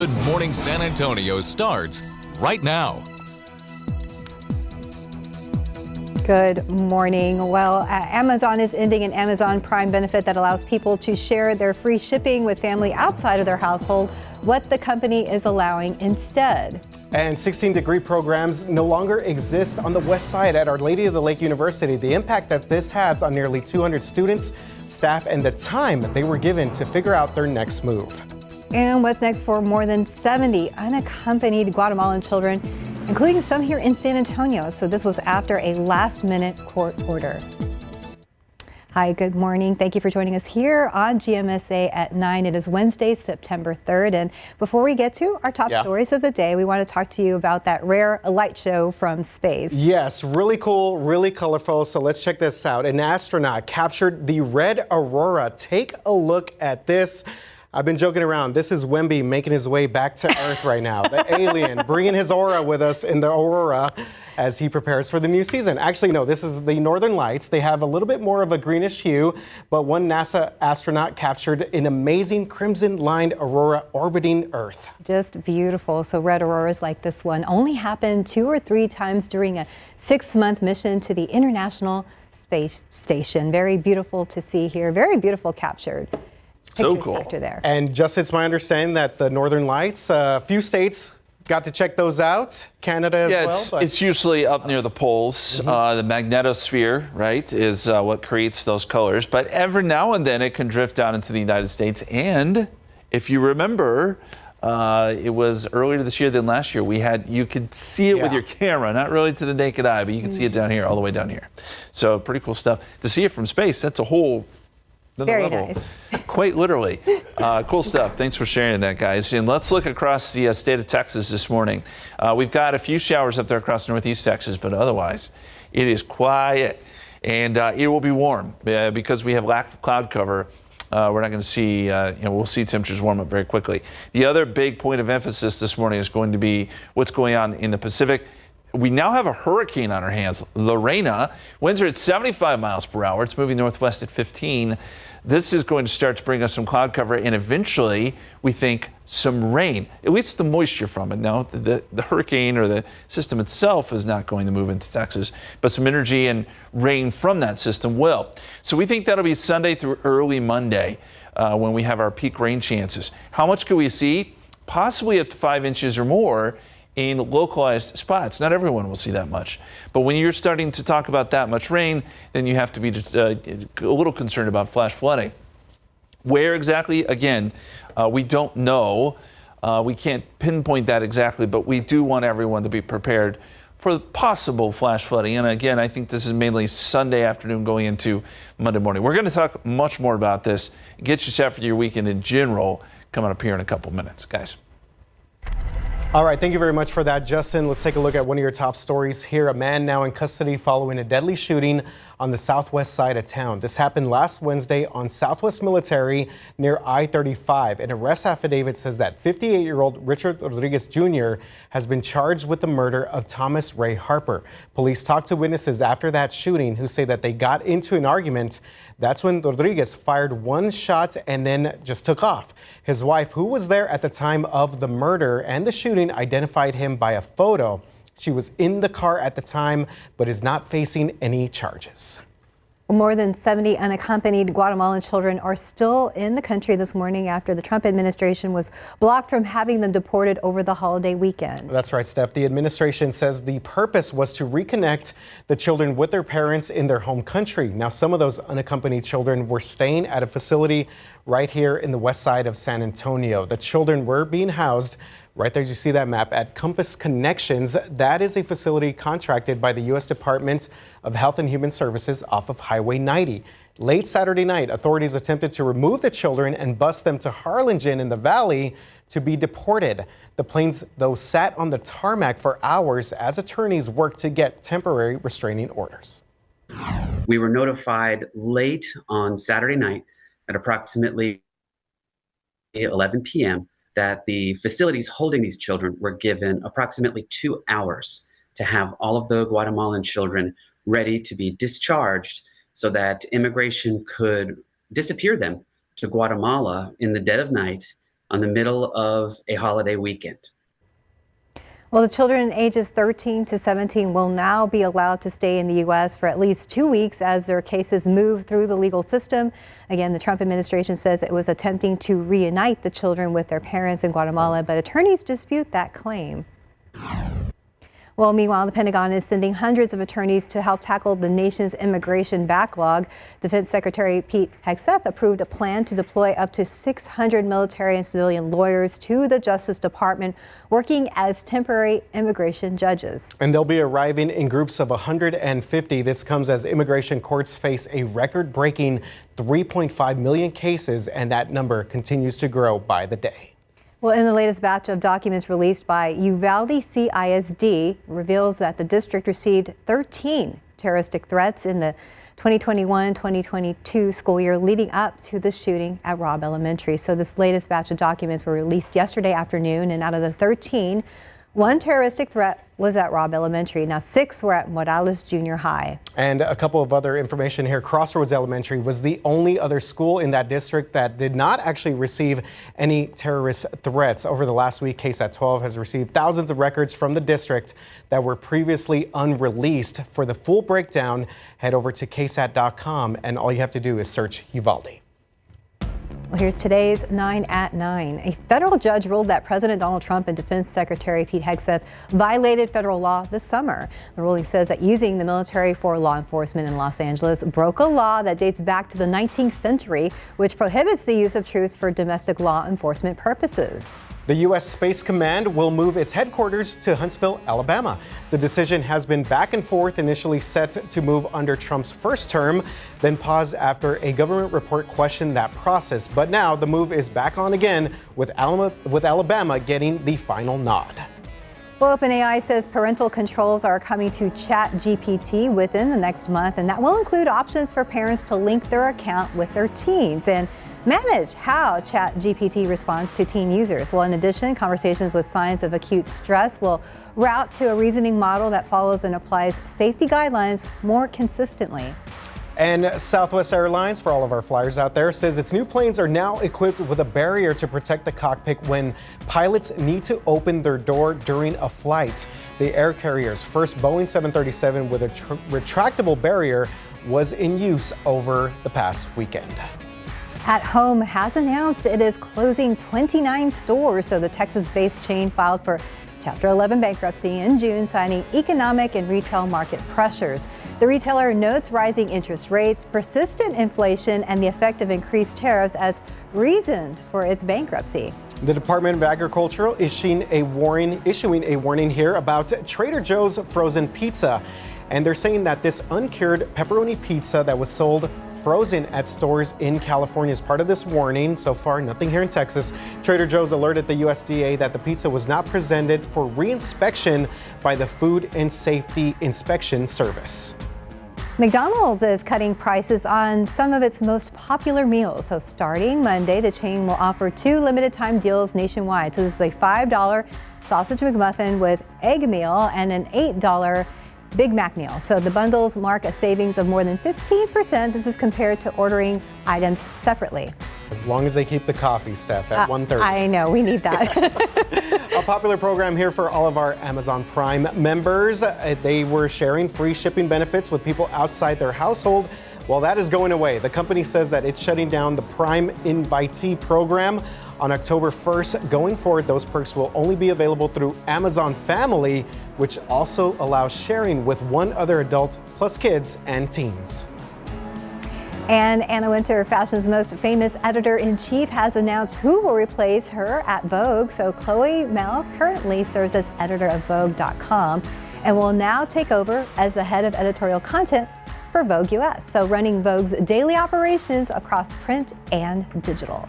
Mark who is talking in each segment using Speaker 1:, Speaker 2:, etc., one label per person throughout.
Speaker 1: Good Morning San Antonio starts right now.
Speaker 2: Good morning. Well, Amazon is ending an Amazon Prime benefit that allows people to share their free shipping with family outside of their household. What the company is allowing instead.
Speaker 3: And 16-degree programs no longer exist on the west side at Our Lady of the Lake University. The impact that this has on nearly 200 students, staff, and the time they were given to figure out their next move.
Speaker 2: And what's next for more than 70 unaccompanied Guatemalan children, including some here in San Antonio. So this was after a last-minute court order. Hi, good morning. Thank you for joining us here on GMSA at 9. It is Wednesday, September 3rd. And before we get to our top stories of the day, we want to talk to you about that rare light show from space.
Speaker 3: Yes, really cool, really colorful. So let's check this out. An astronaut captured the red aurora. Take a look at this. I've been joking around. This is Wemby making his way back to Earth right now. The alien bringing his aura with us in the aurora as he prepares for the new season. Actually, no, this is the Northern Lights. They have a little bit more of a greenish hue, but one NASA astronaut captured an amazing crimson-lined aurora orbiting Earth.
Speaker 2: Just beautiful. So red auroras like this one only happen 2 or 3 times during a 6-month mission to the International Space Station. Very beautiful to see here. Very beautiful captured.
Speaker 4: So cool.
Speaker 2: There.
Speaker 3: And just it's my understanding that the Northern Lights, a few states got to check those out. Canada as well.
Speaker 4: It's usually up near the poles. The magnetosphere, right, is what creates those colors. But every now and then it can drift down into the United States. And if you remember, it was earlier this year than last year. You could see it with your camera, not really to the naked eye, but you can see it down here, all the way down here. So pretty cool stuff. To see it from space, that's a whole
Speaker 2: Very
Speaker 4: level.
Speaker 2: nice.
Speaker 4: Quite literally. Cool stuff. Thanks for sharing that, guys. And let's look across the state of Texas this morning. We've got a few showers up there across northeast Texas, but otherwise it is quiet. And it will be warm because we have lack of cloud cover. We're not going to see, we'll see temperatures warm up very quickly. The other big point of emphasis this morning is going to be what's going on in the Pacific. We now have a hurricane on our hands, Lorena. Winds are at 75 miles per hour. It's moving northwest at 15. This is going to start to bring us some cloud cover and eventually, we think, some rain, at least the moisture from it. Now, the hurricane or the system itself is not going to move into Texas, but some energy and rain from that system will. So we think that'll be Sunday through early Monday when we have our peak rain chances. How much could we see? Possibly up to 5 inches or more in localized spots. Not everyone will see that much. But when you're starting to talk about that much rain, then you have to be a little concerned about flash flooding. Where exactly? Again, we don't know. We can't pinpoint that exactly, but we do want everyone to be prepared for possible flash flooding. And again, I think this is mainly Sunday afternoon going into Monday morning. We're going to talk much more about this, get you set for your weekend in general, coming up here in a couple minutes. Guys.
Speaker 3: All right, thank you very much for that, Justin. Let's take a look at one of your top stories here. A man now in custody following a deadly shooting on the southwest side of town. This happened last Wednesday on Southwest Military near I-35. An arrest affidavit says that 58-year-old Richard Rodriguez Jr. has been charged with the murder of Thomas Ray Harper. Police talked to witnesses after that shooting who say that they got into an argument. That's when Rodriguez fired one shot and then just took off. His wife, who was there at the time of the murder and the shooting, identified him by a photo. She was in the car at the time, but is not facing any charges.
Speaker 2: More than 70 unaccompanied Guatemalan children are still in the country this morning after the Trump administration was blocked from having them deported over the holiday weekend.
Speaker 3: That's right, Steph. The administration says the purpose was to reconnect the children with their parents in their home country. Now, some of those unaccompanied children were staying at a facility right here in the west side of San Antonio. The children were being housed right there, you see that map, at Compass Connections. That is a facility contracted by the U.S. Department of Health and Human Services off of Highway 90. Late Saturday night, authorities attempted to remove the children and bus them to Harlingen in the valley to be deported. The planes, though, sat on the tarmac for hours as attorneys worked to get temporary restraining orders.
Speaker 5: We were notified late on Saturday night at approximately 11 p.m. that the facilities holding these children were given approximately 2 hours to have all of the Guatemalan children ready to be discharged so that immigration could disappear them to Guatemala in the dead of night on the middle of a holiday weekend.
Speaker 2: Well, the children ages 13 to 17 will now be allowed to stay in the U.S. for at least 2 weeks as their cases move through the legal system. Again, the Trump administration says it was attempting to reunite the children with their parents in Guatemala, but attorneys dispute that claim. Well, meanwhile, the Pentagon is sending hundreds of attorneys to help tackle the nation's immigration backlog. Defense Secretary Pete Hegseth approved a plan to deploy up to 600 military and civilian lawyers to the Justice Department, working as temporary immigration judges.
Speaker 3: And they'll be arriving in groups of 150. This comes as immigration courts face a record-breaking 3.5 million cases, and that number continues to grow by the day.
Speaker 2: Well, in the latest batch of documents released by Uvalde CISD reveals that the district received 13 terroristic threats in the 2021-2022 school year leading up to the shooting at Robb Elementary. So this latest batch of documents were released yesterday afternoon, and out of the 13, 1 terroristic threat was at Robb Elementary. Now 6 were at Morales Junior High.
Speaker 3: And a couple of other information here. Crossroads Elementary was the only other school in that district that did not actually receive any terrorist threats. Over the last week, KSAT 12 has received thousands of records from the district that were previously unreleased. For the full breakdown, head over to KSAT.com, and all you have to do is search Uvalde.
Speaker 2: Well, here's today's 9 at 9. A federal judge ruled that President Donald Trump and Defense Secretary Pete Hegseth violated federal law this summer. The ruling says that using the military for law enforcement in Los Angeles broke a law that dates back to the 19th century, which prohibits the use of troops for domestic law enforcement purposes.
Speaker 3: The U.S. Space Command will move its headquarters to Huntsville, Alabama. The decision has been back and forth, initially set to move under Trump's first term, then paused after a government report questioned that process. But now the move is back on again, with Alabama getting the final nod.
Speaker 2: Well, OpenAI says parental controls are coming to ChatGPT within the next month, and that will include options for parents to link their account with their teens and manage how ChatGPT responds to teen users. Well, in addition, conversations with signs of acute stress will route to a reasoning model that follows and applies safety guidelines more consistently.
Speaker 3: And Southwest Airlines, for all of our flyers out there, says its new planes are now equipped with a barrier to protect the cockpit when pilots need to open their door during a flight. The air carrier's first Boeing 737 with a retractable barrier was in use over the past weekend.
Speaker 2: At Home has announced it is closing 29 stores, so the Texas-based chain filed for Chapter 11 bankruptcy in June, citing economic and retail market pressures. The retailer notes rising interest rates, persistent inflation, and the effect of increased tariffs as reasons for its bankruptcy.
Speaker 3: The Department of Agriculture issuing a warning here about Trader Joe's frozen pizza. And they're saying that this uncured pepperoni pizza that was sold frozen at stores in California is part of this warning. So far, nothing here in Texas. Trader Joe's alerted the USDA that the pizza was not presented for reinspection by the Food and Safety Inspection Service.
Speaker 2: McDonald's is cutting prices on some of its most popular meals. So starting Monday, the chain will offer 2 limited time deals nationwide. So this is a $5 sausage McMuffin with egg meal and an $8 Big Mac meal. So the bundles mark a savings of more than 15%. This is compared to ordering items separately.
Speaker 3: As long as they keep the coffee, Steph, at 1:30.
Speaker 2: I know, we need that.
Speaker 3: A popular program here for all of our Amazon Prime members. They were sharing free shipping benefits with people outside their household. Well, that is going away. The company says that it's shutting down the Prime Invitee program on October 1st. Going forward, those perks will only be available through Amazon Family, which also allows sharing with one other adult, plus kids and teens.
Speaker 2: And Anna Wintour, fashion's most famous editor-in-chief, has announced who will replace her at Vogue. So Chloe Mel currently serves as editor of Vogue.com and will now take over as the head of editorial content for Vogue US. So running Vogue's daily operations across print and digital.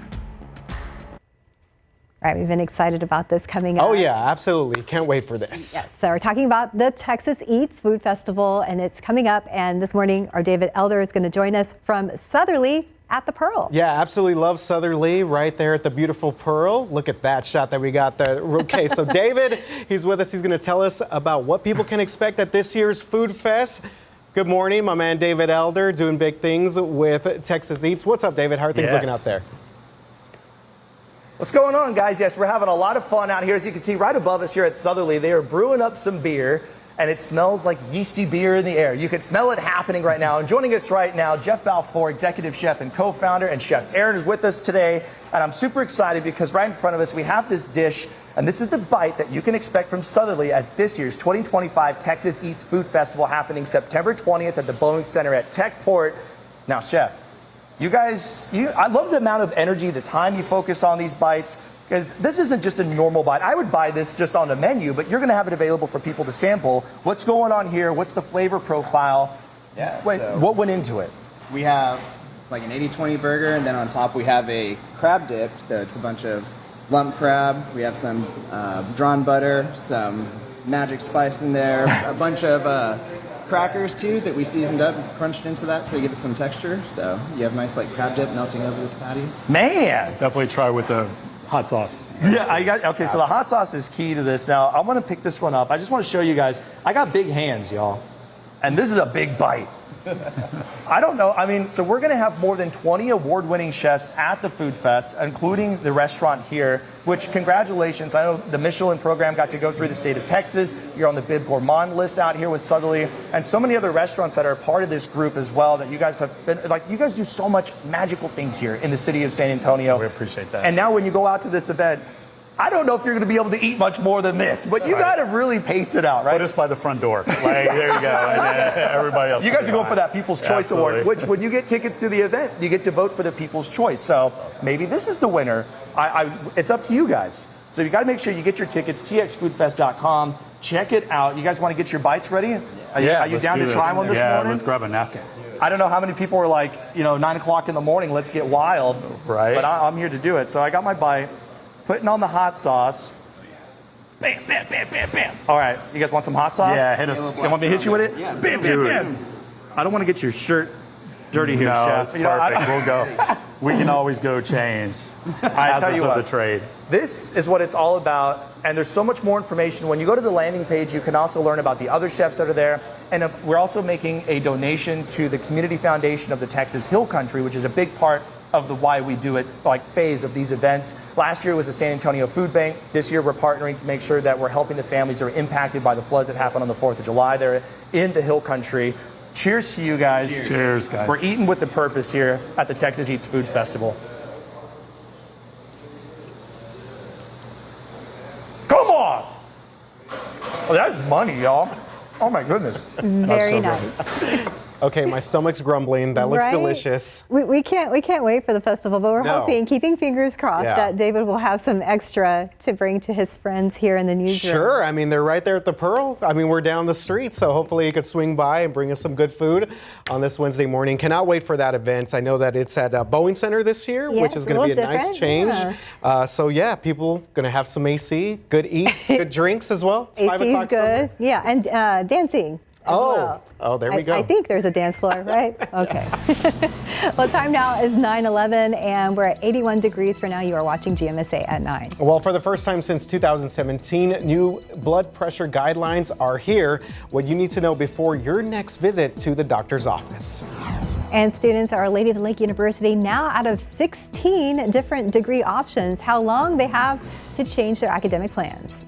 Speaker 2: All right, we've been excited about this coming up.
Speaker 3: Oh yeah, absolutely. Can't wait for this.
Speaker 2: Yes, so we're talking about the Texas Eats Food Festival, and it's coming up. And this morning, our David Elder is going to join us from Southerly at the Pearl.
Speaker 3: Yeah, absolutely love Southerly right there at the beautiful Pearl. Look at that shot that we got there. Okay, so David, he's with us. He's going to tell us about what people can expect at this year's Food Fest. Good morning, my man David Elder, doing big things with Texas Eats. What's up, David? How are things looking out there?
Speaker 6: What's going on, guys? Yes, we're having a lot of fun out here. As you can see right above us here at Southerly, they are brewing up some beer, and it smells like yeasty beer in the air. You can smell it happening right now. And joining us right now, Jeff Balfour, executive chef and co-founder, and Chef Aaron is with us today. And I'm super excited because right in front of us, we have this dish, and this is the bite that you can expect from Southerly at this year's 2025 Texas Eats Food Festival happening September 20th at the Boeing Center at Techport. Now, Chef, you guys, I love the amount of energy, the time you focus on these bites, because this isn't just a normal bite. I would buy this just on the menu, but you're going to have it available for people to sample. What's going on here? What's the flavor profile?
Speaker 7: Yeah.
Speaker 6: Wait,
Speaker 7: so
Speaker 6: what went into it?
Speaker 7: we have like an 80-20 burger, and then on top we have a crab dip. So it's a bunch of lump crab. We have some drawn butter, some magic spice in there, a bunch of crackers too that we seasoned up and crunched into that to give us some texture. So you have nice like crab dip melting over this patty.
Speaker 6: Man!
Speaker 8: Definitely try with the hot sauce.
Speaker 6: Yeah, okay, so the hot sauce is key to this. Now, I want to pick this one up. I just want to show you guys. I got big hands, y'all. And this is a big bite. I don't know. I mean, so we're going to have more than 20 award-winning chefs at the Food Fest, including the restaurant here, which congratulations. I know the Michelin program got to go through the state of Texas. You're on the Bib Gourmand list out here with Southerly, and so many other restaurants that are part of this group as well that you guys have been, like, you guys do so much magical things here in the city of San Antonio.
Speaker 8: We appreciate that.
Speaker 6: And now when you go out to this event, I don't know if you're going to be able to eat much more than this, but you got to really pace it out, right?
Speaker 8: Put us by the front door. Like, there you go. And everybody else.
Speaker 6: You guys are going for that People's Choice Award, which when you get tickets to the event, you get to vote for the People's Choice. So maybe this is the winner. It's up to you guys. So you got to make sure you get your tickets, txfoodfest.com. Check it out. You guys want to get your bites ready? Are you down to try one this morning?
Speaker 8: Yeah, let's grab a napkin.
Speaker 6: I don't know how many people are like, 9 o'clock in the morning, let's get wild.
Speaker 8: Right.
Speaker 6: But I'm here to do it. So I got my bite. Putting on the hot sauce. Bam, bam, bam, bam, bam. All right, you guys want some hot sauce?
Speaker 8: Yeah, hit us.
Speaker 6: You want me to hit you with it?
Speaker 7: Yeah.
Speaker 6: Bam, bam, bam. I don't want to get your shirt dirty here,
Speaker 8: No,
Speaker 6: Chef.
Speaker 8: it's perfect. We'll go. We can always go change.
Speaker 6: I tell you
Speaker 8: of
Speaker 6: what,
Speaker 8: the trade.
Speaker 6: this is what it's all about, and there's so much more information. When you go to the landing page, you can also learn about the other chefs that are there, and we're also making a donation to the Community Foundation of the Texas Hill Country, which is a big part of the why we do it phase of these events. Last year was the San Antonio Food Bank. This year we're partnering to make sure that we're helping the families that are impacted by the floods that happened on the 4th of July. They're in the Hill Country. Cheers to you guys.
Speaker 8: Cheers, guys.
Speaker 6: We're eating with the purpose here at the Texas Eats Food Festival. Come on! Oh, that's money, y'all. Oh my goodness.
Speaker 2: Very nice.
Speaker 3: Okay, my stomach's grumbling. That looks
Speaker 2: Right?
Speaker 3: delicious.
Speaker 2: We can't wait for the festival, but we're hoping, keeping fingers crossed, that David will have some extra to bring to his friends here in the newsroom.
Speaker 3: Sure. I mean, they're right there at the Pearl. I mean, we're down the street, so hopefully you could swing by and bring us some good food on this Wednesday morning. Cannot wait for that event. I know that it's at Boeing Center this year, which is going to be a nice change.
Speaker 2: Yeah.
Speaker 3: So yeah, people going to have some AC, good eats, good drinks as well. It's 5
Speaker 2: AC is
Speaker 3: o'clock
Speaker 2: good.
Speaker 3: somewhere.
Speaker 2: Yeah, and dancing. As well.
Speaker 3: Oh, there we go.
Speaker 2: I think there's a dance floor, right? Okay. Well, time now is 9:11, and we're at 81 degrees for now. You are watching GMSA at 9.
Speaker 3: Well, for the first time since 2017, new blood pressure guidelines are here. What you need to know before your next visit to the doctor's office.
Speaker 2: And students at Our Lady of the Lake University now out of 16 different degree options. How long they have to change their academic plans.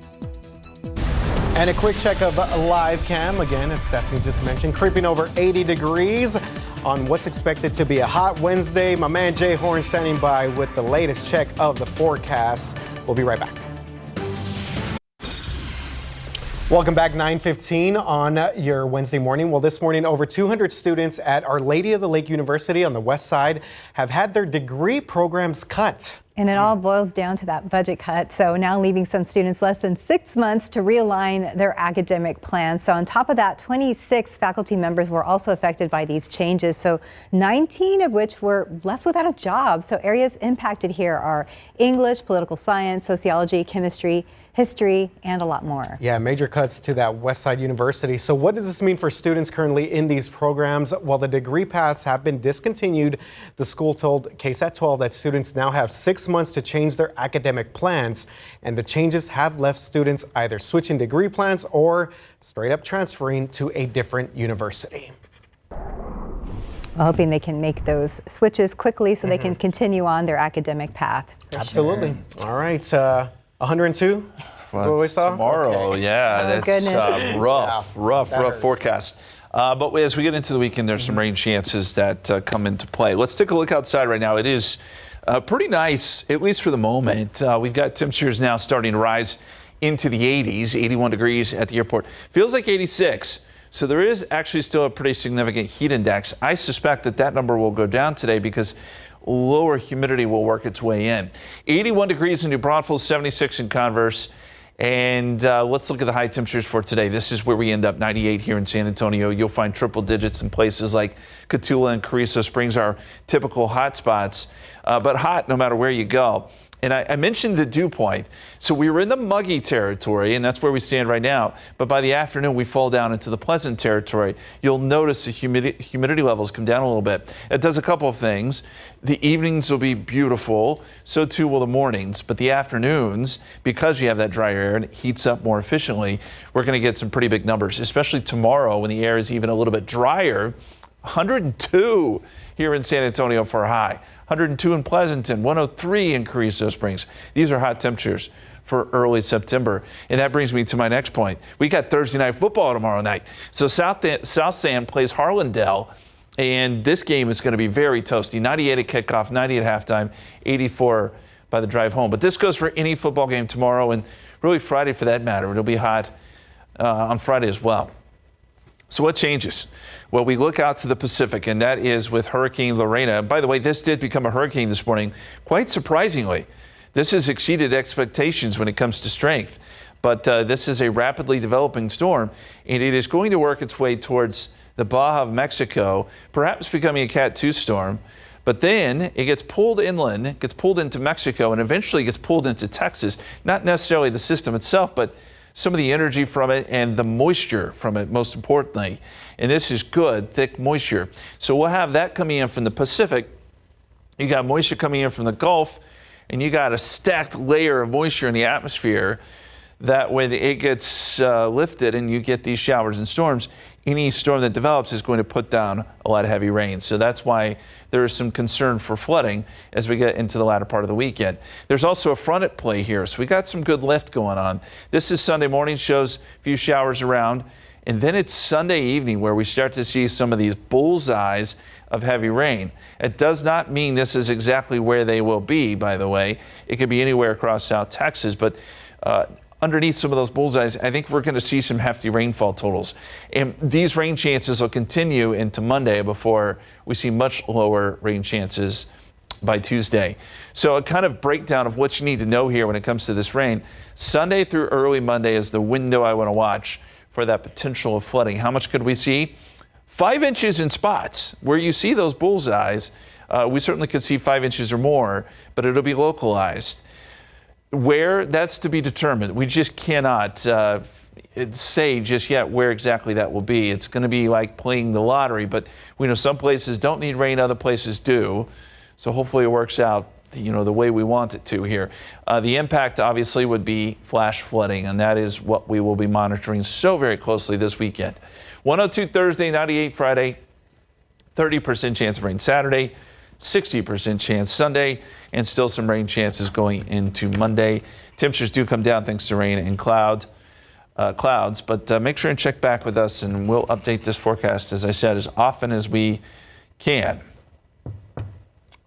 Speaker 3: And a quick check of live cam, again, as Stephanie just mentioned, creeping over 80 degrees on what's expected to be a hot Wednesday. My man Jay Horn standing by with the latest check of the forecast. We'll be right back. Welcome back, 9:15 on your Wednesday morning. Well, this morning, over 200 students at Our Lady of the Lake University on the west side have had their degree programs cut.
Speaker 2: And it all boils down to that budget cut. So now leaving some students less than 6 months to realign their academic plans. So on top of that, 26 faculty members were also affected by these changes. So 19 of which were left without a job. So areas impacted here are English, political science, sociology, chemistry, history, and a lot more.
Speaker 3: Yeah, major cuts to that Westside University. So what does this mean for students currently in these programs? Well, the degree paths have been discontinued. The school told KSAT 12 that students now have 6 months to change their academic plans. And the changes have left students either switching degree plans or straight up transferring to a different university.
Speaker 2: Well, hoping they can make those switches quickly so they can continue on their academic path.
Speaker 3: Absolutely. Sure. All right. 102. That's what we saw?
Speaker 4: Tomorrow,
Speaker 3: okay.
Speaker 4: yeah.
Speaker 2: Oh,
Speaker 4: That's rough forecast. But as we get into the weekend, there's some rain chances that come into play. Let's take a look outside right now. It is pretty nice, at least for the moment. We've got temperatures now starting to rise into the 80s, 81 degrees at the airport. Feels like 86. So there is actually still a pretty significant heat index. I suspect that number will go down today because lower humidity will work its way in. 81 degrees in New Braunfels, 76 in Converse. And let's look at the high temperatures for today. This is where we end up, 98 here in San Antonio. You'll find triple digits in places like Cotulla and Carrizo Springs, are typical hot spots, but hot no matter where you go. And I mentioned the dew point. So we were in the muggy territory, and that's where we stand right now. But by the afternoon, we fall down into the pleasant territory. You'll notice the humidity levels come down a little bit. It does a couple of things. The evenings will be beautiful. So too will the mornings. But the afternoons, because you have that drier air and it heats up more efficiently, we're going to get some pretty big numbers, especially tomorrow when the air is even a little bit drier. 102 here in San Antonio for a high. 102 in Pleasanton, 103 in Carrizo Springs. These are hot temperatures for early September. And that brings me to my next point. We got Thursday night football tomorrow night. So South San plays Harlandale, and this game is going to be very toasty. 98 at kickoff, 90 at halftime, 84 by the drive home. But this goes for any football game tomorrow, and really Friday for that matter. It'll be hot on Friday as well. So what changes? Well, we look out to the Pacific, and that is with Hurricane Lorena. By the way, this did become a hurricane this morning, quite surprisingly. This has exceeded expectations when it comes to strength. But this is a rapidly developing storm, and it is going to work its way towards the Baja of Mexico, perhaps becoming a Cat 2 storm. But then it gets pulled inland, gets pulled into Mexico, and eventually gets pulled into Texas. Not necessarily the system itself, but some of the energy from it and the moisture from it, most importantly. And this is good, thick moisture. So we'll have that coming in from the Pacific. You got moisture coming in from the Gulf, and you got a stacked layer of moisture in the atmosphere that when it gets lifted and you get these showers and storms, any storm that develops is going to put down a lot of heavy rain. So that's why there is some concern for flooding as we get into the latter part of the weekend. There's also a front at play here, so we got some good lift going on. This is Sunday morning, shows a few showers around, and then it's Sunday evening where we start to see some of these bullseyes of heavy rain. It does not mean this is exactly where they will be, by the way. It could be anywhere across South Texas, but underneath some of those bullseyes, I think we're going to see some hefty rainfall totals. And these rain chances will continue into Monday before we see much lower rain chances by Tuesday. So a kind of breakdown of what you need to know here when it comes to this rain. Sunday through early Monday is the window I want to watch for that potential of flooding. How much could we see? 5 inches in spots where you see those bullseyes. We certainly could see 5 inches or more, but it'll be localized. Where, that's to be determined. We just cannot say just yet where exactly that will be. It's going to be like playing the lottery, but we know some places don't need rain, other places do. So hopefully it works out, the way we want it to here. The impact obviously would be flash flooding, and that is what we will be monitoring so very closely this weekend. 102 Thursday, 98 Friday, 30% chance of rain Saturday, 60% chance Sunday, and still some rain chances going into Monday. Temperatures do come down thanks to rain and clouds, but make sure and check back with us, and we'll update this forecast, as I said, as often as we can.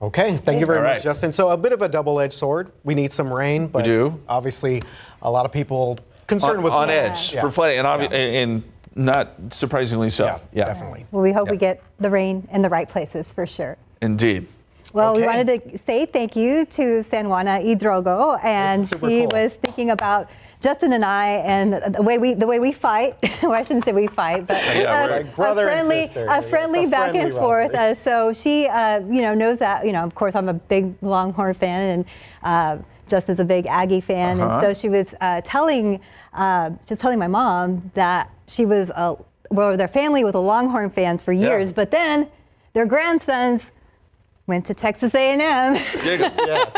Speaker 3: Okay, thank you very much, Justin. So a bit of a double-edged sword. We need some rain, but obviously a lot of people concerned with
Speaker 4: on edge for flooding, and not surprisingly so.
Speaker 3: Yeah, definitely.
Speaker 2: Well, we hope we get the rain in the right places for sure.
Speaker 4: Indeed.
Speaker 2: Well, we wanted to say thank you to San Juana Hidrogo, and she was thinking about Justin and I and the way we fight. Well, I shouldn't say we fight, but
Speaker 3: like brother and sister.
Speaker 2: A friendly back and forth. So she, knows that. Of course, I'm a big Longhorn fan, and Justin's a big Aggie fan, and so she was telling my mom that she was their family was a Longhorn fans for years, but then their grandsons went to Texas A&M.
Speaker 3: Yes.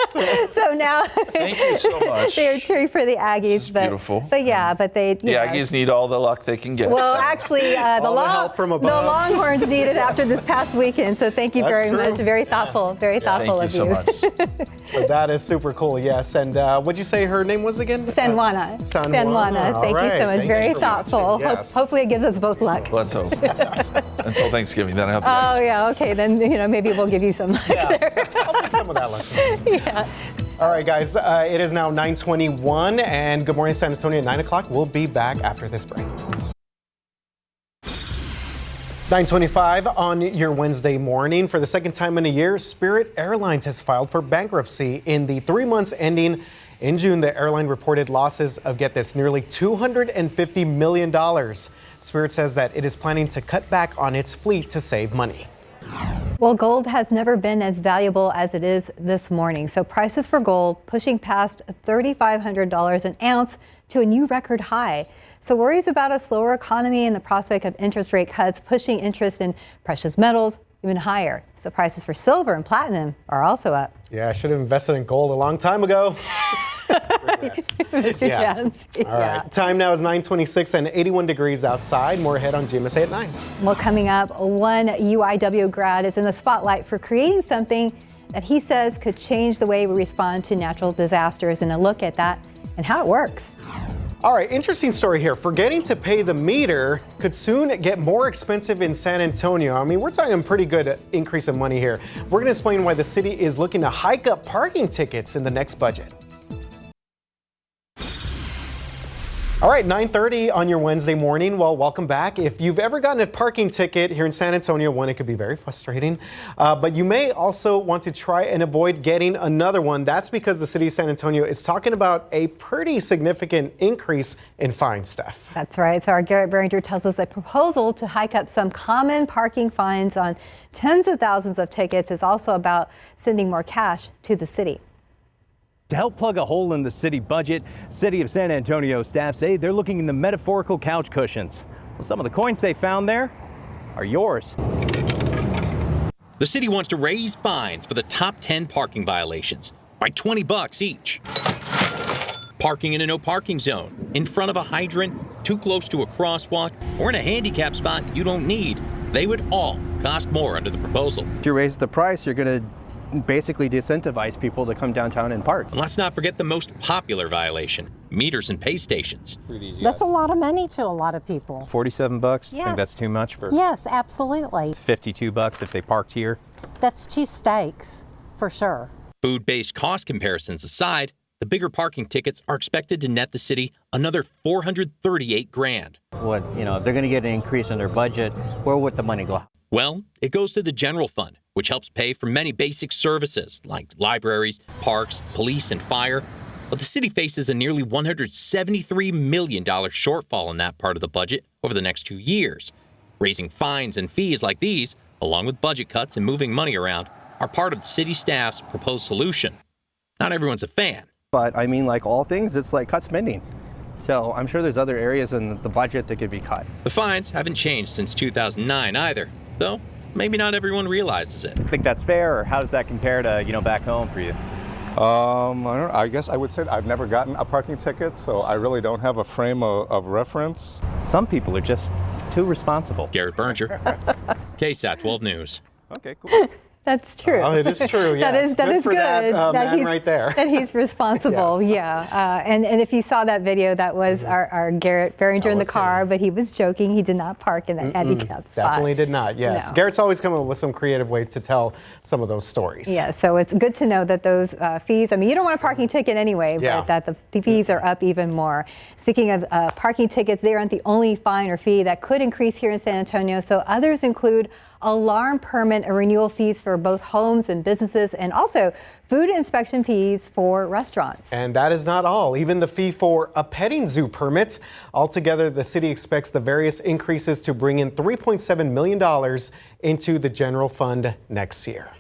Speaker 2: So now
Speaker 4: Thank you so much.
Speaker 2: they're cheering for the Aggies.
Speaker 4: This is beautiful.
Speaker 2: But yeah, but they.
Speaker 4: The Aggies need all the luck they can get.
Speaker 2: Well, actually, the
Speaker 3: help from above.
Speaker 2: Longhorns needed after this past weekend. So thank you
Speaker 3: That's
Speaker 2: very
Speaker 3: true.
Speaker 2: much. Very thoughtful. Very thoughtful
Speaker 4: Thank you
Speaker 2: of
Speaker 4: so
Speaker 2: you.
Speaker 4: much.
Speaker 3: So that is super cool. Yes. And what'd you say her name was again?
Speaker 2: San Juana.
Speaker 3: San Juana. All
Speaker 2: Thank you
Speaker 3: right.
Speaker 2: so much.
Speaker 3: Thank
Speaker 2: Very
Speaker 3: you for
Speaker 2: thoughtful.
Speaker 3: watching. Yes.
Speaker 2: Hopefully, it gives us both luck.
Speaker 4: Let's hope. Until Thanksgiving, then I have
Speaker 2: Oh yeah. Okay. Then maybe we'll give you some luck there.
Speaker 3: I'll take some of that luck.
Speaker 2: Yeah.
Speaker 3: All right, guys. It is now 9:21, and Good Morning San Antonio at 9 o'clock. We'll be back after this break. 9:25 on your Wednesday morning. For the second time in a year, Spirit Airlines has filed for bankruptcy. In the 3 months ending in June, the airline reported losses of, get this, nearly $250 million. Spirit says that it is planning to cut back on its fleet to save money.
Speaker 2: Well, gold has never been as valuable as it is this morning. So prices for gold pushing past $3,500 an ounce to a new record high. So worries about a slower economy and the prospect of interest rate cuts pushing interest in precious metals even higher. So prices for silver and platinum are also up.
Speaker 3: Yeah, I should have invested in gold a long time ago.
Speaker 2: Mr. Jones.
Speaker 3: All right. Time now is 9:26 and 81 degrees outside. More ahead on GMSA at 9.
Speaker 2: Well, coming up, one UIW grad is in the spotlight for creating something that he says could change the way we respond to natural disasters, and a look at that and how it works.
Speaker 3: All right, interesting story here. Forgetting to pay the meter could soon get more expensive in San Antonio. I mean, we're talking a pretty good increase in money here. We're going to explain why the city is looking to hike up parking tickets in the next budget. All right, 9:30 on your Wednesday morning. Well, welcome back. If you've ever gotten a parking ticket here in San Antonio, one, it could be very frustrating, but you may also want to try and avoid getting another one. That's because the city of San Antonio is talking about a pretty significant increase in fines, Steph.
Speaker 2: That's right. So our Garrett Behringer tells us a proposal to hike up some common parking fines on tens of thousands of tickets is also about sending more cash to the city.
Speaker 9: To help plug a hole in the city budget, City of San Antonio staff say they're looking into metaphorical couch cushions. Well, some of the coins they found there are yours.
Speaker 10: The city wants to raise fines for the top 10 parking violations by $20 each. Parking in a no parking zone, in front of a hydrant, too close to a crosswalk, or in a handicap spot you don't need. They would all cost more under the proposal.
Speaker 11: If you raise the price, you're going to basically disincentivize people to come downtown and park.
Speaker 10: And let's not forget the most popular violation, meters and pay stations.
Speaker 12: That's a lot of money to a lot of people.
Speaker 9: $47?
Speaker 12: Yes.
Speaker 9: Think that's too much for
Speaker 12: Yes, absolutely.
Speaker 9: $52 if they parked here?
Speaker 12: That's 2 steaks, for sure.
Speaker 10: Food-based cost comparisons aside, the bigger parking tickets are expected to net the city another $438,000.
Speaker 13: What, if they're going to get an increase in their budget, where would the money go?
Speaker 10: Well, it goes to the general fund, which helps pay for many basic services like libraries, parks, police, and fire. But the city faces a nearly $173 million shortfall in that part of the budget over the next 2 years. Raising fines and fees like these, along with budget cuts and moving money around, are part of the city staff's proposed solution. Not everyone's a fan.
Speaker 11: But I mean, like all things, it's like cut spending. So I'm sure there's other areas in the budget that could be cut.
Speaker 10: The fines haven't changed since 2009 either, though maybe not everyone realizes it.
Speaker 9: Think that's fair, or how does that compare to, back home for you?
Speaker 14: I don't know. I guess I would say I've never gotten a parking ticket, so I really don't have a frame of reference.
Speaker 9: Some people are just too responsible.
Speaker 10: Garrett Behringer, KSAT 12 News.
Speaker 11: Okay, cool.
Speaker 2: That's true.
Speaker 3: Oh, it is true. Yes.
Speaker 2: that is
Speaker 3: for
Speaker 2: good.
Speaker 3: That man
Speaker 2: he's,
Speaker 3: right there.
Speaker 2: That he's responsible.
Speaker 3: Yes.
Speaker 2: Yeah. And if you saw that video, that was our Garrett Behringer in the car, but he was joking. He did not park in that handicap spot.
Speaker 3: Definitely did not. Yes.
Speaker 2: No.
Speaker 3: Garrett's always coming up with some creative way to tell some of those stories.
Speaker 2: Yeah. So it's good to know that those fees. I mean, you don't want a parking ticket anyway, but that the fees are up even more. Speaking of parking tickets, they aren't the only fine or fee that could increase here in San Antonio. So others include alarm permit and renewal fees for both homes and businesses, and also food inspection fees for restaurants.
Speaker 3: And that is not all. Even the fee for a petting zoo permit. Altogether, the city expects the various increases to bring in $3.7 million into the general fund next year.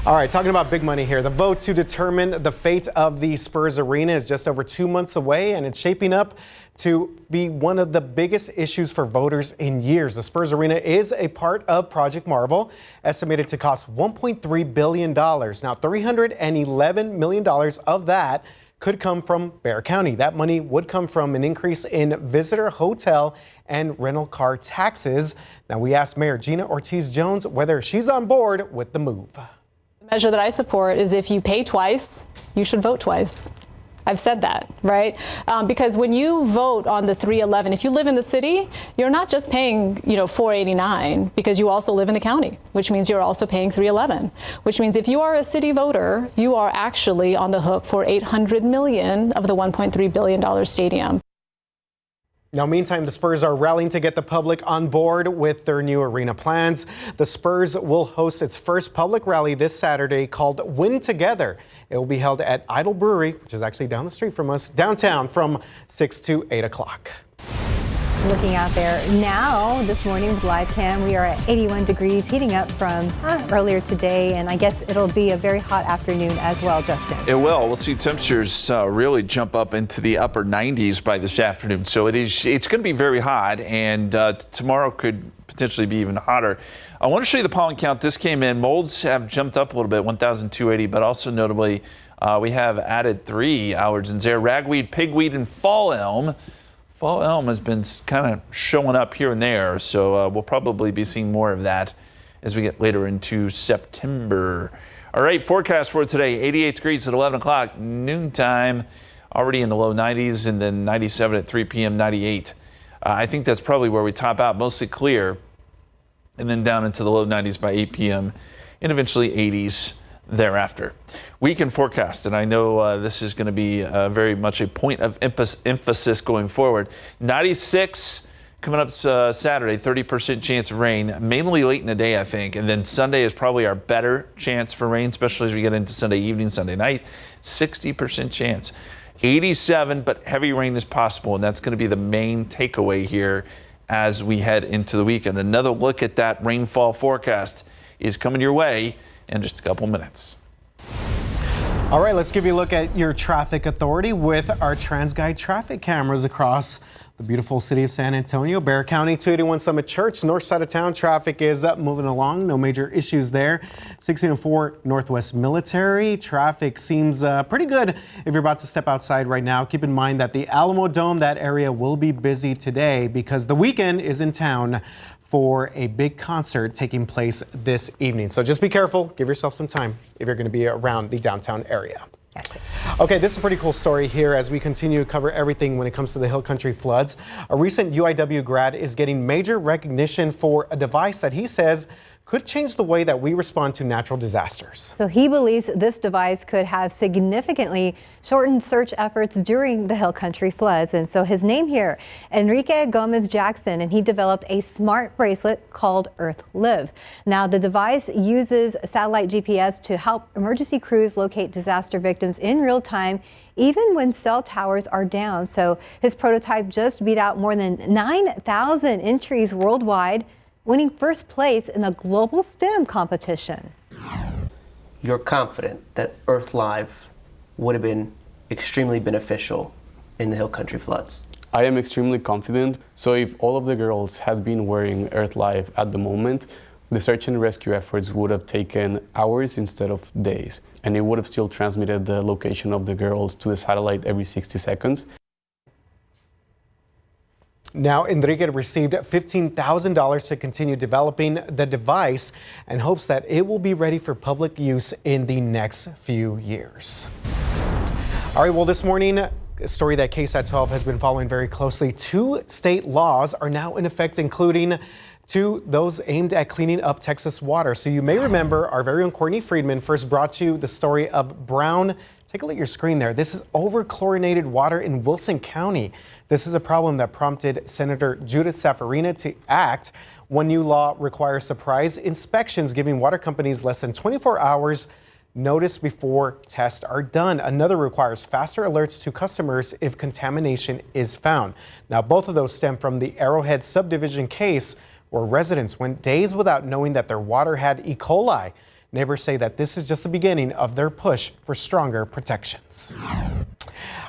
Speaker 3: All right, talking about big money here. The vote to determine the fate of the Spurs arena is just over 2 months away, and it's shaping up to be one of the biggest issues for voters in years. The Spurs arena is a part of Project Marvel, estimated to cost $1.3 billion. Now, $311 million of that could come from Bexar County. That money would come from an increase in visitor, hotel, and rental car taxes. Now, we asked Mayor Gina Ortiz-Jones whether she's on board with the move.
Speaker 15: The measure that I support is if you pay twice, you should vote twice. I've said that, right? Because when you vote on the 311, if you live in the city, you're not just paying, $489 because you also live in the county, which means you're also paying 311, which means if you are a city voter, you are actually on the hook for $800 million of the $1.3 billion stadium.
Speaker 3: Now, meantime, the Spurs are rallying to get the public on board with their new arena plans. The Spurs will host its first public rally this Saturday called Win Together. It will be held at Idle Brewery, which is actually down the street from us, downtown, from 6 to 8 o'clock.
Speaker 2: Looking out there now this morning with live cam, we are at 81 degrees, heating up from earlier today, and I guess it'll be a very hot afternoon as well, Justin.
Speaker 4: It will. We'll see temperatures really jump up into the upper 90s by this afternoon. So it's going to be very hot, and tomorrow could potentially be even hotter. I want to show you the pollen count. This came in. Molds have jumped up a little bit, 1,280, but also notably we have added 3 allergens there: ragweed, pigweed, and fall elm. Fall elm has been kind of showing up here and there, so we'll probably be seeing more of that as we get later into September. All right, forecast for today: 88 degrees at 11 o'clock, noontime, already in the low 90s, and then 97 at 3 p.m., 98. I think that's probably where we top out, mostly clear, and then down into the low 90s by 8 p.m., and eventually 80s thereafter. Weekend forecast, and I know this is going to be very much a point of emphasis going forward. 96 coming up Saturday, 30% chance of rain, mainly late in the day, I think. And then Sunday is probably our better chance for rain, especially as we get into Sunday evening, Sunday night. 60% chance. 87, but heavy rain is possible, and that's going to be the main takeaway here as we head into the weekend. Another look at that rainfall forecast is coming your way in just a couple minutes.
Speaker 3: All right, let's give you a look at your traffic authority with our TransGuide traffic cameras across the beautiful city of San Antonio. Bexar County, 281 Summit Church, north side of town. Traffic is moving along. No major issues there. 1604 Northwest Military. Traffic seems pretty good if you're about to step outside right now. Keep in mind that the Alamo Dome, that area will be busy today because the weekend is in town for a big concert taking place this evening. So just be careful. Give yourself some time if you're going to be around the downtown area. Okay, this is a pretty cool story here as we continue to cover everything when it comes to the Hill Country floods. A recent UIW grad is getting major recognition for a device that he says could change the way that we respond to natural disasters.
Speaker 2: So he believes this device could have significantly shortened search efforts during the Hill Country floods. And so his name here, Enrique Gomez Jackson, and he developed a smart bracelet called Earth Live. Now, the device uses satellite GPS to help emergency crews locate disaster victims in real time, even when cell towers are down. So his prototype just beat out more than 9,000 entries worldwide, winning first place in a global STEM competition.
Speaker 16: You're confident that Earth Live would have been extremely beneficial in the Hill Country floods?
Speaker 17: I am extremely confident. So if all of the girls had been wearing Earth Live at the moment, the search and rescue efforts would have taken hours instead of days, and it would have still transmitted the location of the girls to the satellite every 60 seconds.
Speaker 3: Now, Enrique received $15,000 to continue developing the device and hopes that it will be ready for public use in the next few years. All right, well, this morning, a story that KSAT 12 has been following very closely. 2 state laws are now in effect, including 2 those aimed at cleaning up Texas water. So you may remember our very own Courtney Friedman first brought you the story of brown. Take a look at your screen there. This is over-chlorinated water in Wilson County. This is a problem that prompted Senator Judith Saffarina to act. One new law requires surprise inspections, giving water companies less than 24 hours notice before tests are done. Another requires faster alerts to customers if contamination is found. Now, both of those stem from the Arrowhead subdivision case where residents went days without knowing that their water had E. coli. Neighbors say that this is just the beginning of their push for stronger protections.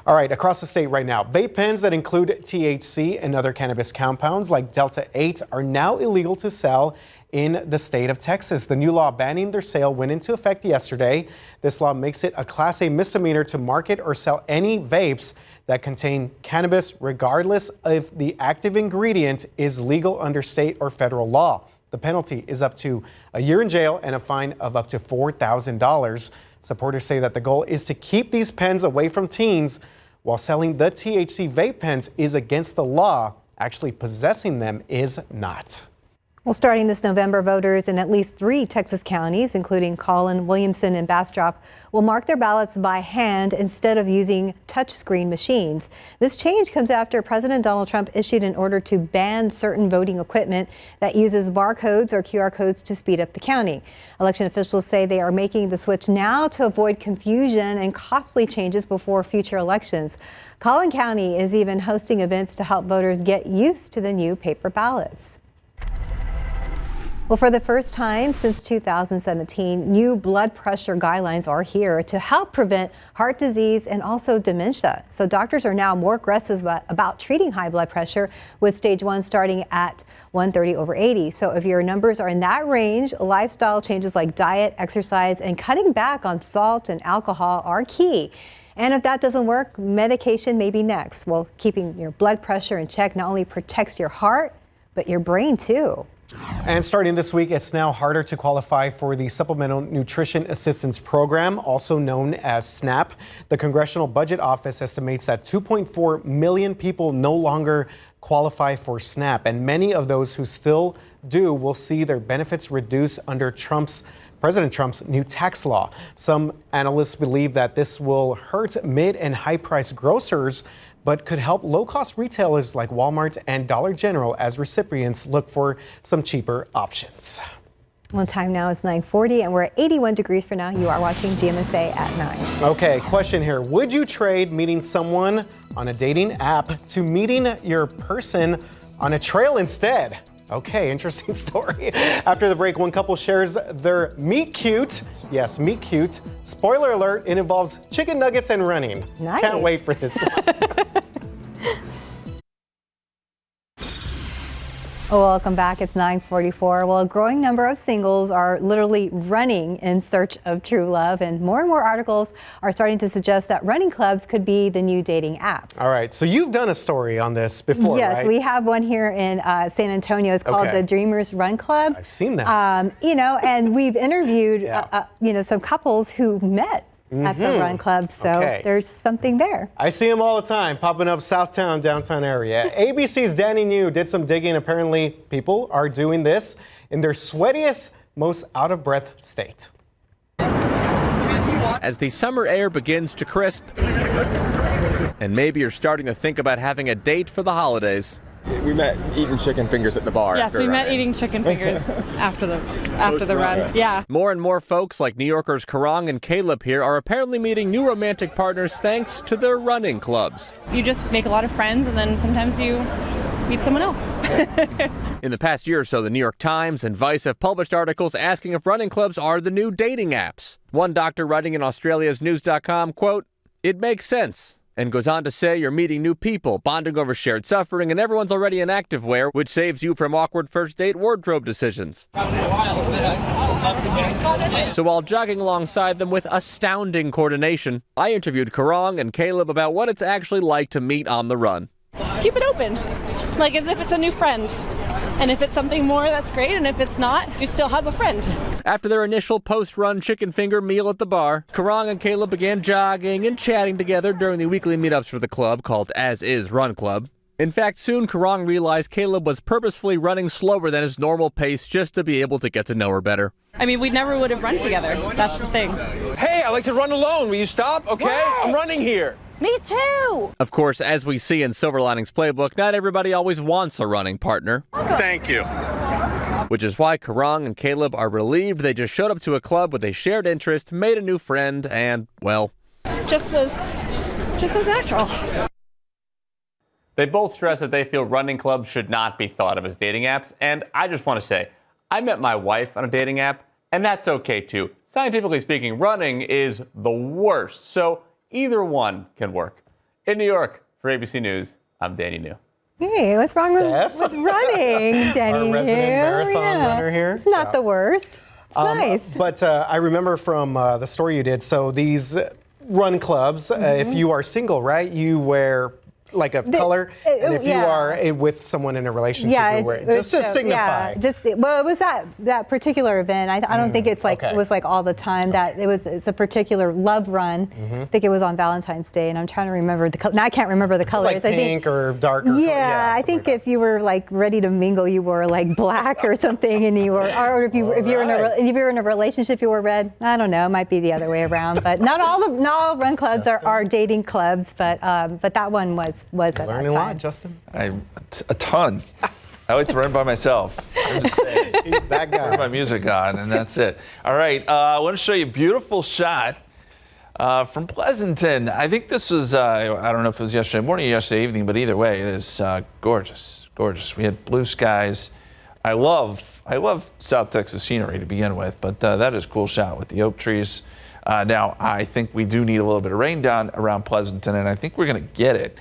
Speaker 3: All right, across the state right now, vape pens that include THC and other cannabis compounds like Delta 8 are now illegal to sell in the state of Texas. The new law banning their sale went into effect yesterday. This law makes it a Class A misdemeanor to market or sell any vapes that contain cannabis, regardless if the active ingredient is legal under state or federal law. The penalty is up to a year in jail and a fine of up to $4,000. Supporters say that the goal is to keep these pens away from teens, while selling the THC vape pens is against the law. Actually possessing them is not.
Speaker 2: Well, starting this November, voters in at least 3 Texas counties, including Collin, Williamson, and Bastrop, will mark their ballots by hand instead of using touchscreen machines. This change comes after President Donald Trump issued an order to ban certain voting equipment that uses barcodes or QR codes to speed up the counting. Election officials say they are making the switch now to avoid confusion and costly changes before future elections. Collin County is even hosting events to help voters get used to the new paper ballots. Well, for the first time since 2017, new blood pressure guidelines are here to help prevent heart disease and also dementia. So doctors are now more aggressive about treating high blood pressure, with stage 1 starting at 130/80. So if your numbers are in that range, lifestyle changes like diet, exercise, and cutting back on salt and alcohol are key. And if that doesn't work, medication may be next. Well, keeping your blood pressure in check not only protects your heart, but your brain too.
Speaker 3: And starting this week, it's now harder to qualify for the Supplemental Nutrition Assistance Program, also known as SNAP. The Congressional Budget Office estimates that 2.4 million people no longer qualify for SNAP, and many of those who still do will see their benefits reduced under President Trump's new tax law. Some analysts believe that this will hurt mid and high-priced grocers, but could help low-cost retailers like Walmart and Dollar General as recipients look for some cheaper options.
Speaker 2: Well, time now is 9:40 and we're at 81 degrees for now. You are watching GMSA at 9.
Speaker 3: Okay, question here. Would you trade meeting someone on a dating app to meeting your person on a trail instead? Okay, interesting story. After the break, one couple shares their meet cute. Yes, meet cute. Spoiler alert, it involves chicken nuggets and running.
Speaker 2: Nice.
Speaker 3: Can't wait for this one.
Speaker 2: Welcome back. It's 9:44. Well, a growing number of singles are literally running in search of true love, and more articles are starting to suggest that running clubs could be the new dating apps.
Speaker 3: All right, so you've done a story on this before,
Speaker 2: yes,
Speaker 3: right?
Speaker 2: we have one here in San Antonio. It's called the Dreamers Run Club.
Speaker 3: I've seen that.
Speaker 2: And we've interviewed, some couples who met at the Run Club, so there's something there.
Speaker 3: I see them all the time, popping up Southtown, downtown area. ABC's Danny New did some digging. Apparently, people are doing this in their sweatiest, most out-of-breath state.
Speaker 18: As the summer air begins to crisp, and maybe you're starting to think about having a date for the holidays.
Speaker 19: We met eating chicken fingers at the bar.
Speaker 20: Yes, we met eating chicken fingers after the run. Yeah.
Speaker 18: More and more folks like New Yorkers Karang and Caleb here are apparently meeting new romantic partners thanks to their running clubs.
Speaker 20: You just make a lot of friends, and then sometimes you meet someone else.
Speaker 18: In the past year or so, the New York Times and Vice have published articles asking if running clubs are the new dating apps. One doctor writing in Australia's news.com, quote, "It makes sense," and goes on to say you're meeting new people, bonding over shared suffering, and everyone's already in activewear, which saves you from awkward first date wardrobe decisions. So while jogging alongside them with astounding coordination, I interviewed Karang and Caleb about what it's actually like to meet on the run.
Speaker 20: Keep it open, like as if it's a new friend. And if it's something more, that's great. And if it's not, you still have a friend.
Speaker 18: After their initial post-run chicken finger meal at the bar, Karang and Caleb began jogging and chatting together during the weekly meetups for the club called As Is Run Club. In fact, soon Karang realized Caleb was purposefully running slower than his normal pace just to be able to get to know her better.
Speaker 20: I mean, we never would have run together. That's the thing.
Speaker 19: Hey, I like to run alone. Will you stop? Okay,
Speaker 20: What?
Speaker 19: I'm running here.
Speaker 21: Me too!
Speaker 18: Of course, as we see in Silver Linings Playbook, not everybody always wants a running partner.
Speaker 19: Thank you.
Speaker 18: Which is why Karang and Caleb are relieved they just showed up to a club with a shared interest, made a new friend, and, well,
Speaker 20: just was natural.
Speaker 22: They both stress that they feel running clubs should not be thought of as dating apps, and I just want to say, I met my wife on a dating app, And that's okay too. Scientifically speaking, running is the worst. So either one can work. In New York, for ABC News, I'm Danny New.
Speaker 2: Hey, what's wrong with running, Danny?
Speaker 3: Our resident marathon runner here.
Speaker 2: It's not the worst. It's nice.
Speaker 3: But I remember from the story you did, so these run clubs, if you are single, right, you wear like a color, and if you are with someone in a relationship, you wear it just to signify.
Speaker 2: Well, it was that particular event. I don't think it's like it was like all the time. That it's a particular love run. I think it was on Valentine's Day, and I'm trying to remember the color. Now I can't remember the colors.
Speaker 3: It's like pink or darker.
Speaker 2: Yeah, I think if you were like ready to mingle, you wore like black or something, and you were, or if you're in a relationship, you wore red. I don't know. It might be the other way around, but not all run clubs are dating clubs, but that one was at that
Speaker 3: learning a lot, Justin.
Speaker 4: A ton. I like to run by myself. I'm just saying.
Speaker 3: He's that guy.
Speaker 4: Put my music on, and that's it. All right, I want to show you a beautiful shot from Pleasanton. I think this was, I don't know if it was yesterday morning or yesterday evening, but either way, it is gorgeous, gorgeous. We had blue skies. I love South Texas scenery to begin with, but that is a cool shot with the oak trees. Now, I think we do need a little bit of rain down around Pleasanton, and I think we're going to get it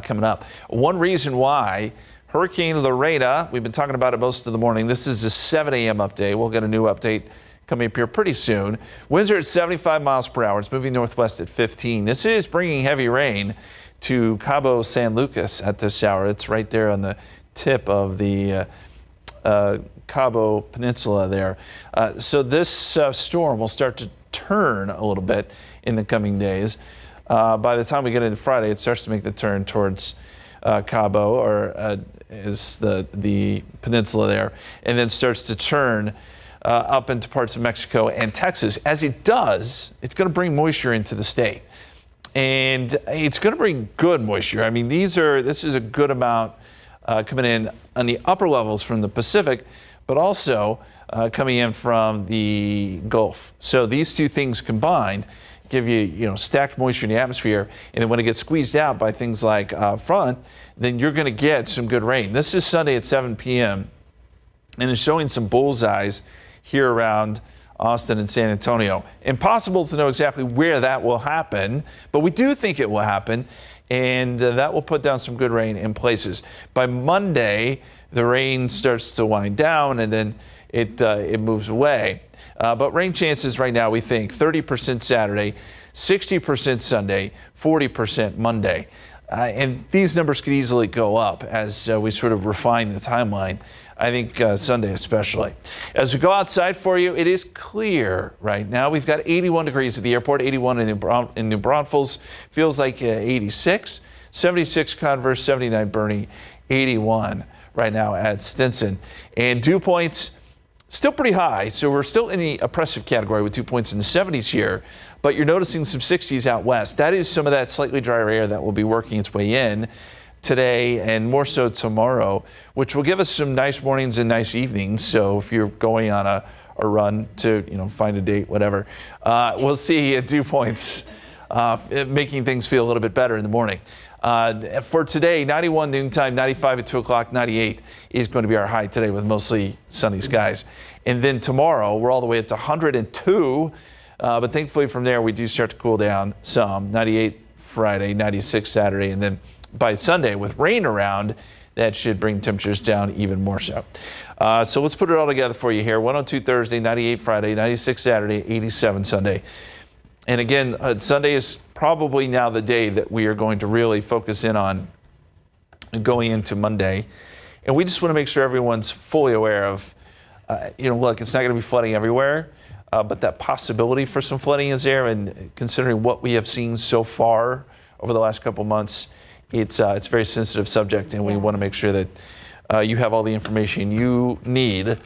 Speaker 4: coming up. One reason why Hurricane Lorena, we've been talking about it most of the morning. This is a 7 a.m. update. We'll get a new update coming up here pretty soon. Winds are at 75 miles per hour. It's moving northwest at 15. This is bringing heavy rain to Cabo San Lucas at this hour. It's right there on the tip of the Cabo Peninsula there. So this storm will start to turn a little bit in the coming days. By the time we get into Friday, it starts to make the turn towards Cabo, or is the peninsula there, and then starts to turn up into parts of Mexico and Texas. As it does, it's going to bring moisture into the state, and it's going to bring good moisture. I mean, this is a good amount coming in on the upper levels from the Pacific, but also coming in from the Gulf. So these two things combined give you, stacked moisture in the atmosphere, and then when it gets squeezed out by things like front, then you're going to get some good rain. This is Sunday at 7 p.m. and it's showing some bullseyes here around Austin and San Antonio. Impossible to know exactly where that will happen, but we do think it will happen, and that will put down some good rain in places. By Monday, the rain starts to wind down, and then it moves away. But rain chances right now, we think 30% Saturday, 60% Sunday, 40% Monday. And these numbers could easily go up as we sort of refine the timeline. I think Sunday especially. As we go outside for you, it is clear right now. We've got 81 degrees at the airport, 81 in New Braunfels. Feels like 86, 76 Converse, 79 Bernie, 81 right now at Stinson. And dew points still pretty high, so we're still in the oppressive category with 2 points in the 70s here, but you're noticing some 60s out west. That is some of that slightly drier air that will be working its way in today and more so tomorrow, which will give us some nice mornings and nice evenings. So if you're going on a run to find a date, whatever, we'll see dew points making things feel a little bit better in the morning. For today, 91 noontime, 95 at 2 o'clock, 98 is going to be our high today with mostly sunny skies. And then tomorrow, we're all the way up to 102, but thankfully from there, we do start to cool down some. 98 Friday, 96 Saturday, and then by Sunday, with rain around, that should bring temperatures down even more so. So let's put it all together for you here. 102 Thursday, 98 Friday, 96 Saturday, 87 Sunday. And again, Sunday is probably now the day that we are going to really focus in on going into Monday. And we just want to make sure everyone's fully aware of, look, it's not going to be flooding everywhere, but that possibility for some flooding is there. And considering what we have seen so far over the last couple months, it's a very sensitive subject, and we want to make sure that you have all the information you need,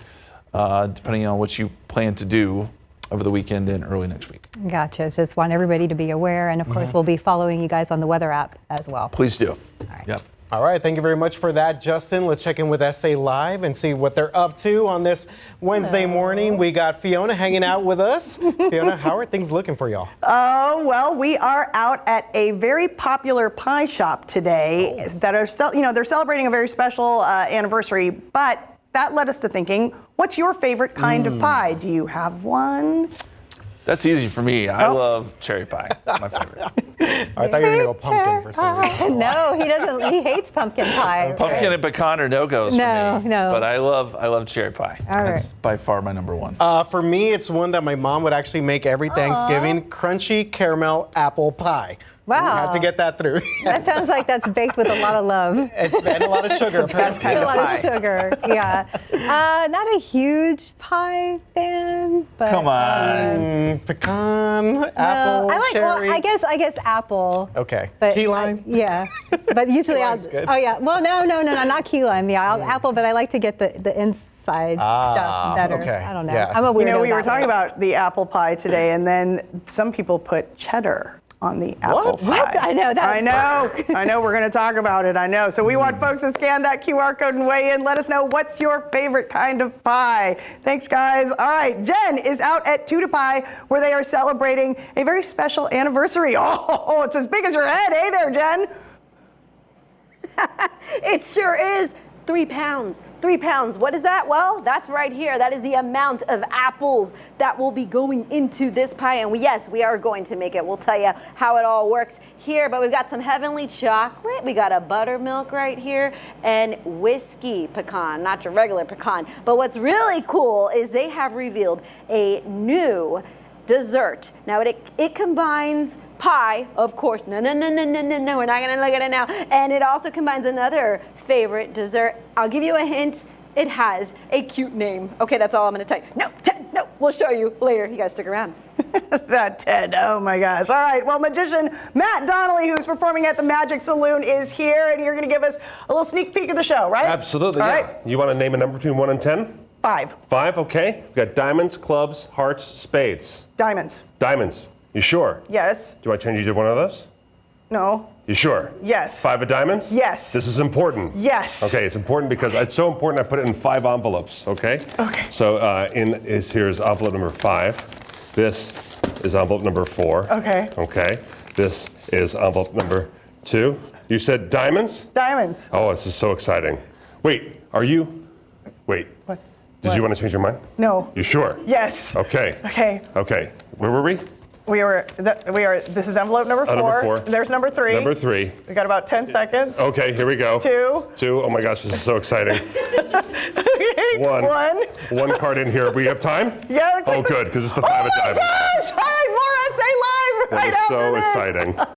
Speaker 4: depending on what you plan to do over the weekend and early next week.
Speaker 2: Gotcha. Just want everybody to be aware, and of course, we'll be following you guys on the weather app as well.
Speaker 4: Please do.
Speaker 2: All right.
Speaker 4: Yep.
Speaker 3: All right, thank you very much for that, Justin. Let's check in with SA Live and see what they're up to on this Wednesday morning. We got Fiona hanging out with us. Fiona, how are things looking for y'all?
Speaker 1: Well, we are out at a very popular pie shop today that are, they're celebrating a very special anniversary, but that led us to thinking, what's your favorite kind of pie? Do you have one?
Speaker 4: That's easy for me. I love cherry pie. It's my favorite.
Speaker 3: I thought you were going to go pumpkin for some reason.
Speaker 2: No, he doesn't. He hates pumpkin pie.
Speaker 4: Pumpkin and pecan are no-goes for me.
Speaker 2: No.
Speaker 4: But I love cherry pie.
Speaker 2: All
Speaker 4: That's by far my number one.
Speaker 3: For me, it's one that my mom would actually make every Thanksgiving, crunchy caramel apple pie.
Speaker 2: Wow.
Speaker 3: We had to get that through.
Speaker 2: That sounds like that's baked with a lot of love.
Speaker 3: It's and a lot of sugar.
Speaker 1: Best kind
Speaker 2: A
Speaker 1: of
Speaker 2: lot
Speaker 1: pie.
Speaker 2: of sugar, yeah. Not a huge pie fan, but
Speaker 4: Come on.
Speaker 3: Pecan, apple,
Speaker 2: I like.
Speaker 3: cherry.
Speaker 2: Well, I guess apple.
Speaker 3: Okay.
Speaker 2: But
Speaker 3: Key lime?
Speaker 2: yeah, but usually I'll.
Speaker 3: lime's good.
Speaker 2: Oh yeah. Well, no, not key lime. Yeah, apple. But I like to get the inside stuff better.
Speaker 3: Okay.
Speaker 2: I don't know.
Speaker 3: Yes.
Speaker 2: I'm a weirdo.
Speaker 1: You know, we were
Speaker 2: that
Speaker 1: talking
Speaker 2: way.
Speaker 1: about the apple pie today, and then some people put cheddar on the apple pie.
Speaker 2: What? I know that.
Speaker 1: I know. We're going to talk about it. I know. So we want folks to scan that QR code and weigh in. Let us know what's your favorite kind of pie. Thanks, guys. All right, Jen is out at Tuda Pie, where they are celebrating a very special anniversary. Oh, it's as big as your head. Hey there, Jen.
Speaker 5: It sure is. 3 pounds. 3 pounds. What is that? Well, that's right here. That is the amount of apples that will be going into this pie. And yes, we are going to make it. We'll tell you how it all works here. But we've got some heavenly chocolate. We got a buttermilk right here and whiskey pecan, not your regular pecan. But what's really cool is they have revealed a new dessert. Now it combines pie, of course. No, we're not gonna look at it now. And it also combines another favorite dessert. I'll give you a hint. It has a cute name. Okay, that's all I'm gonna tell you. No, Ted, no, we'll show you later. You guys stick around.
Speaker 1: That Ted, oh my gosh. All right, well, magician Matt Donnelly, who's performing at the Magic Saloon, is here, and you're gonna give us a little sneak peek of the show, right?
Speaker 21: Absolutely,
Speaker 1: All
Speaker 21: yeah.
Speaker 1: right.
Speaker 21: You wanna name a number between 1 and 10?
Speaker 1: 5.
Speaker 21: 5, okay. We got diamonds, clubs, hearts, spades.
Speaker 1: Diamonds.
Speaker 21: Diamonds. You sure?
Speaker 1: Yes.
Speaker 21: Do you want to change you to one of those?
Speaker 1: No.
Speaker 21: You sure?
Speaker 1: Yes.
Speaker 21: 5 of diamonds?
Speaker 1: Yes.
Speaker 21: This is important.
Speaker 1: Yes.
Speaker 21: Okay, it's important because it's so important I put it in 5 envelopes, okay?
Speaker 1: Okay.
Speaker 21: So here's envelope number 5. This is envelope number 4.
Speaker 1: Okay.
Speaker 21: Okay. This is envelope number 2. You said diamonds?
Speaker 1: Diamonds.
Speaker 21: Oh, this is so exciting. Wait, Wait.
Speaker 1: What?
Speaker 21: Did you want to change your mind?
Speaker 1: No.
Speaker 21: You sure?
Speaker 1: Yes.
Speaker 21: Okay.
Speaker 1: Okay.
Speaker 21: Okay. Where were we?
Speaker 1: This is envelope number 4.
Speaker 21: Number 4.
Speaker 1: There's number 3.
Speaker 21: Number 3.
Speaker 1: We got about 10 seconds.
Speaker 21: Okay, here we go.
Speaker 1: 2.
Speaker 21: 2. Oh my gosh, this is so exciting.
Speaker 1: Okay.
Speaker 21: 1.
Speaker 1: 1.
Speaker 21: 1 card in here. We have time?
Speaker 1: Yeah.
Speaker 21: Oh, good, because it's the 5 of diamonds.
Speaker 1: Gosh! All right, more essay live right
Speaker 21: That is
Speaker 1: after
Speaker 21: so
Speaker 1: this.
Speaker 21: exciting.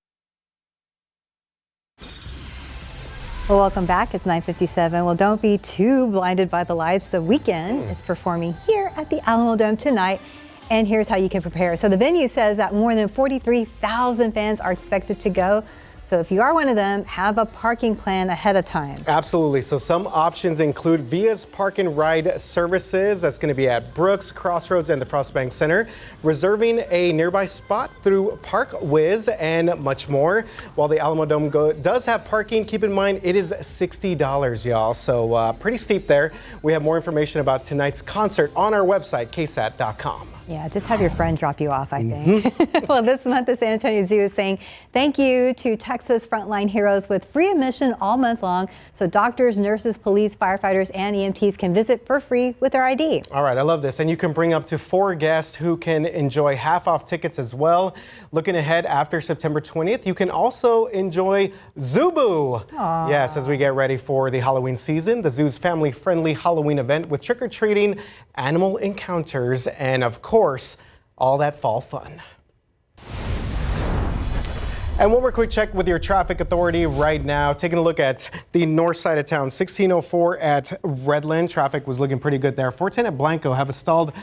Speaker 2: Well, welcome back. It's 9:57. Well, don't be too blinded by the lights. The Weeknd is performing here at the Alamo Dome tonight. And here's how you can prepare. So the venue says that more than 43,000 fans are expected to go. So if you are one of them, have a parking plan ahead of time.
Speaker 3: Absolutely. So some options include Via's Park and Ride services. That's going to be at Brooks, Crossroads, and the Frostbank Center. Reserving a nearby spot through ParkWiz and much more. While the Alamo Dome does have parking, keep in mind it is $60, y'all. So pretty steep there. We have more information about tonight's concert on our website, KSAT.com.
Speaker 2: Yeah, just have your friend drop you off, I think. Well, this month, the San Antonio Zoo is saying thank you to Texas frontline heroes with free admission all month long. So doctors, nurses, police, firefighters, and EMTs can visit for free with their ID.
Speaker 3: All right, I love this. And you can bring up to 4 guests who can enjoy half-off tickets as well. Looking ahead after September 20th, you can also enjoy Zubu.
Speaker 2: Aww.
Speaker 3: Yes, as we get ready for the Halloween season, the zoo's family-friendly Halloween event with trick-or-treating, animal encounters, and of course, all that fall fun. And one more quick check with your traffic authority right now. Taking a look at the north side of town, 1604 at Redland. Traffic was looking pretty good there. 410 at Blanco have a stalled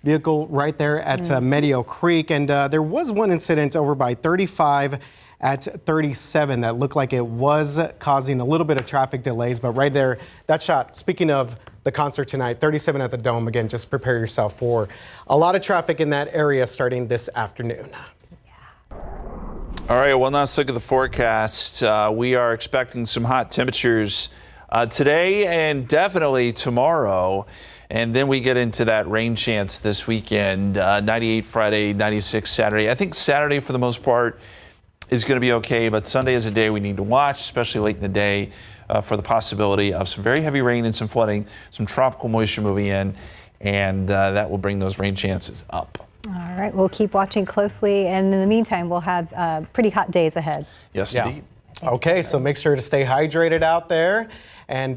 Speaker 3: vehicle right there at Medio Creek. And there was one incident over by 35 at 37 that looked like it was causing a little bit of traffic delays. But right there, that shot, speaking of the concert tonight, 37 at the Dome. Again, just prepare yourself for a lot of traffic in that area starting this afternoon.
Speaker 4: All right, one last look at the forecast. We are expecting some hot temperatures today and definitely tomorrow. And then we get into that rain chance this weekend, 98 Friday, 96 Saturday. I think Saturday, for the most part, is going to be okay, but Sunday is a day we need to watch, especially late in the day, for the possibility of some very heavy rain and some flooding, some tropical moisture moving in, and that will bring those rain chances up.
Speaker 2: All right, we'll keep watching closely, and in the meantime, we'll have pretty hot days ahead.
Speaker 4: Yes, indeed.
Speaker 3: Okay, so make sure to stay hydrated out there, and